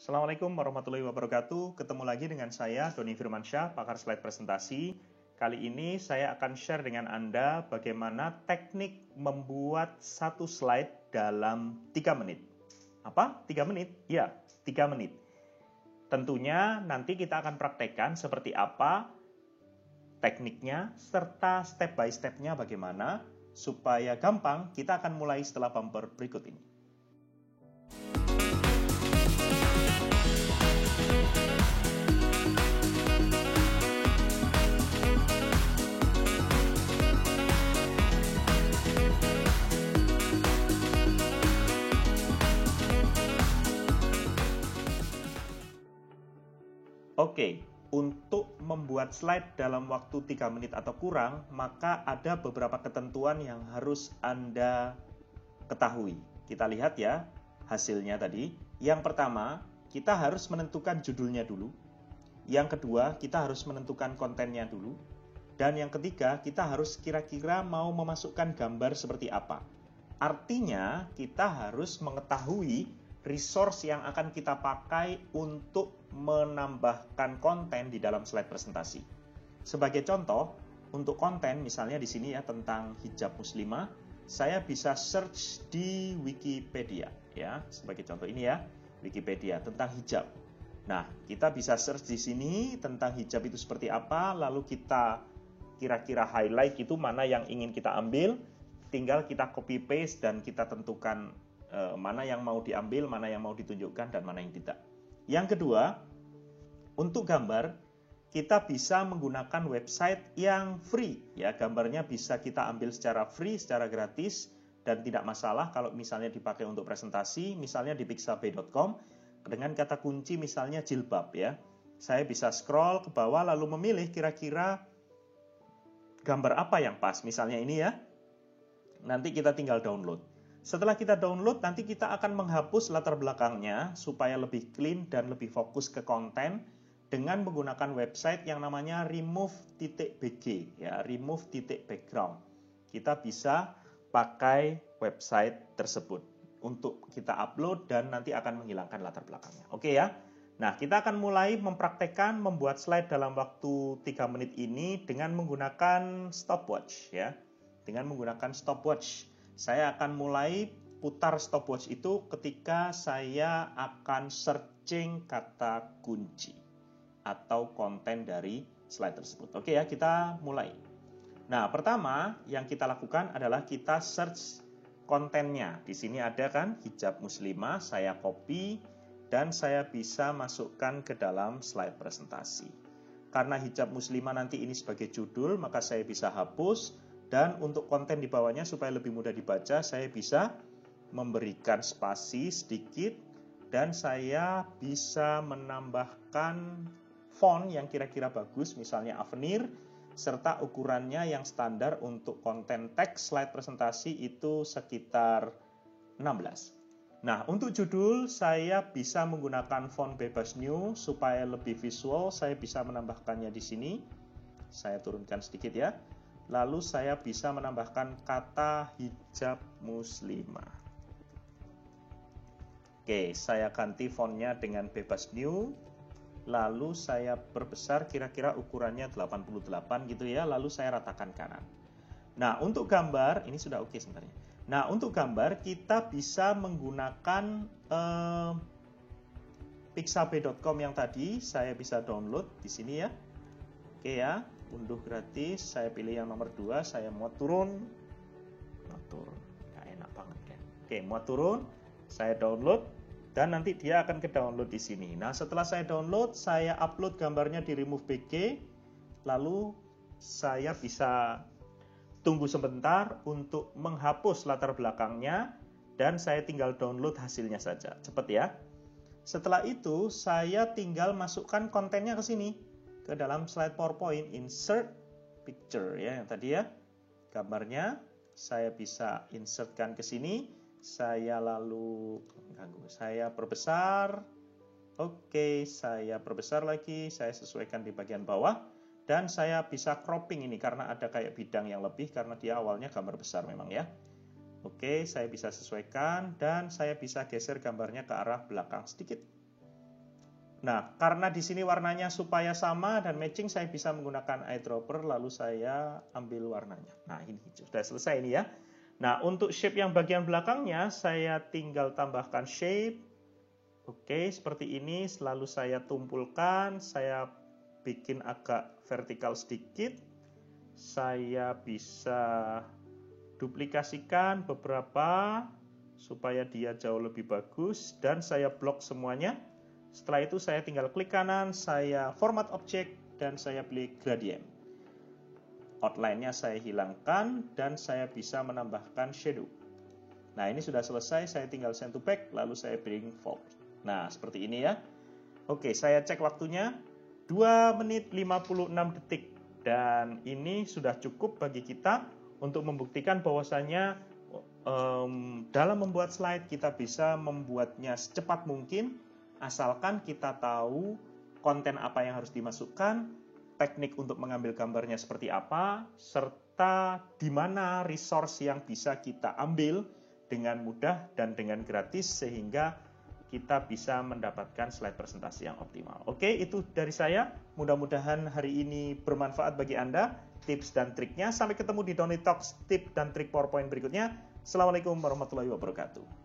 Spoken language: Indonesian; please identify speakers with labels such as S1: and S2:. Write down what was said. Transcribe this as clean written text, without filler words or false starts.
S1: Assalamualaikum warahmatullahi wabarakatuh. Ketemu lagi dengan saya, Doni Firmansyah, pakar slide presentasi. Kali ini saya akan share dengan Anda bagaimana teknik membuat satu slide dalam 3 menit. Apa? 3 menit? Ya, 3 menit. Tentunya nanti kita akan praktekkan seperti apa tekniknya, serta step by step-nya bagaimana, supaya gampang. Kita akan mulai setelah bumper berikut ini. Oke, untuk membuat slide dalam waktu 3 menit atau kurang, maka ada beberapa ketentuan yang harus Anda ketahui. Kita lihat ya hasilnya tadi. Yang pertama, kita harus menentukan judulnya dulu. Yang kedua, kita harus menentukan kontennya dulu. Dan yang ketiga, kita harus kira-kira mau memasukkan gambar seperti apa. Artinya, kita harus mengetahui resource yang akan kita pakai untuk menambahkan konten di dalam slide presentasi. Sebagai contoh, untuk konten misalnya di sini ya tentang hijab muslimah, saya bisa search di Wikipedia ya. Sebagai contoh ini ya, Wikipedia tentang hijab. Nah, kita bisa search di sini tentang hijab itu seperti apa, lalu kita kira-kira highlight itu mana yang ingin kita ambil, tinggal kita copy paste dan kita tentukan mana yang mau diambil, mana yang mau ditunjukkan, dan mana yang tidak. Yang kedua, untuk gambar, kita bisa menggunakan website yang free. Ya, gambarnya bisa kita ambil secara free, secara gratis, dan tidak masalah kalau misalnya dipakai untuk presentasi, misalnya di pixabay.com, dengan kata kunci misalnya jilbab ya. Saya bisa scroll ke bawah lalu memilih kira-kira gambar apa yang pas, misalnya ini ya. Nanti kita tinggal download. Setelah kita download, nanti kita akan menghapus latar belakangnya supaya lebih clean dan lebih fokus ke konten dengan menggunakan website yang namanya remove.bg ya, remove.background. Kita bisa pakai website tersebut untuk kita upload dan nanti akan menghilangkan latar belakangnya. Oke ya. Nah, kita akan mulai mempraktekkan membuat slide dalam waktu 3 menit ini dengan menggunakan stopwatch ya. Dengan menggunakan stopwatch. Saya akan mulai putar stopwatch itu ketika saya akan searching kata kunci atau konten dari slide tersebut. Oke ya, kita mulai. Nah, pertama yang kita lakukan adalah kita search kontennya. Di sini ada kan hijab muslimah, saya copy dan saya bisa masukkan ke dalam slide presentasi. Karena hijab muslimah nanti ini sebagai judul, maka saya bisa hapus. Dan untuk konten di bawahnya supaya lebih mudah dibaca, saya bisa memberikan spasi sedikit dan saya bisa menambahkan font yang kira-kira bagus, misalnya Avenir, serta ukurannya yang standar untuk konten teks slide presentasi itu sekitar 16. Nah, untuk judul saya bisa menggunakan font bebas new supaya lebih visual, saya bisa menambahkannya di sini. Saya turunkan sedikit ya. Lalu saya bisa menambahkan kata hijab muslimah. Oke, saya ganti fontnya dengan bebas new. Lalu saya perbesar kira-kira ukurannya 88 gitu ya. Lalu saya ratakan kanan. Nah, untuk gambar, ini sudah oke sebenarnya. Nah, untuk gambar kita bisa menggunakan pixabay.com yang tadi. Saya bisa download di sini ya. Oke ya. Unduh gratis, saya pilih yang nomor 2, saya muat turun. Nggak enak banget kan. Oke, muat turun, saya download dan nanti dia akan ke download di sini. Nah, setelah saya download, saya upload gambarnya di remove.bg. Lalu saya bisa tunggu sebentar untuk menghapus latar belakangnya dan saya tinggal download hasilnya saja. Cepat ya. Setelah itu, saya tinggal masukkan kontennya ke sini. Ke dalam slide PowerPoint, insert picture ya yang tadi ya. Gambarnya saya bisa insertkan ke sini. Saya lalu saya perbesar. Oke, saya perbesar lagi, saya sesuaikan di bagian bawah dan saya bisa cropping ini karena ada kayak bidang yang lebih karena dia awalnya gambar besar memang ya. Oke, saya bisa sesuaikan dan saya bisa geser gambarnya ke arah belakang sedikit. Nah, karena di sini warnanya supaya sama dan matching, saya bisa menggunakan eyedropper, lalu saya ambil warnanya. Nah, ini sudah selesai ini ya. Nah, untuk shape yang bagian belakangnya, saya tinggal tambahkan shape. Oke, seperti ini. Selalu saya tumpulkan, saya bikin agak vertikal sedikit. Saya bisa duplikasikan beberapa supaya dia jauh lebih bagus. Dan saya blok semuanya. Setelah itu saya tinggal klik kanan, saya format objek, dan saya pilih gradient. Outline-nya saya hilangkan, dan saya bisa menambahkan shadow. Nah, ini sudah selesai, saya tinggal send to back, lalu saya bring forward. Nah, seperti ini ya. Oke, saya cek waktunya, 2 menit 56 detik. Dan ini sudah cukup bagi kita untuk membuktikan bahwasanya dalam membuat slide, kita bisa membuatnya secepat mungkin, asalkan kita tahu konten apa yang harus dimasukkan, teknik untuk mengambil gambarnya seperti apa, serta di mana resource yang bisa kita ambil dengan mudah dan dengan gratis sehingga kita bisa mendapatkan slide presentasi yang optimal. Oke, itu dari saya. Mudah-mudahan hari ini bermanfaat bagi Anda, tips dan triknya. Sampai ketemu di Donny Talks, tips dan trik PowerPoint berikutnya. Assalamualaikum warahmatullahi wabarakatuh.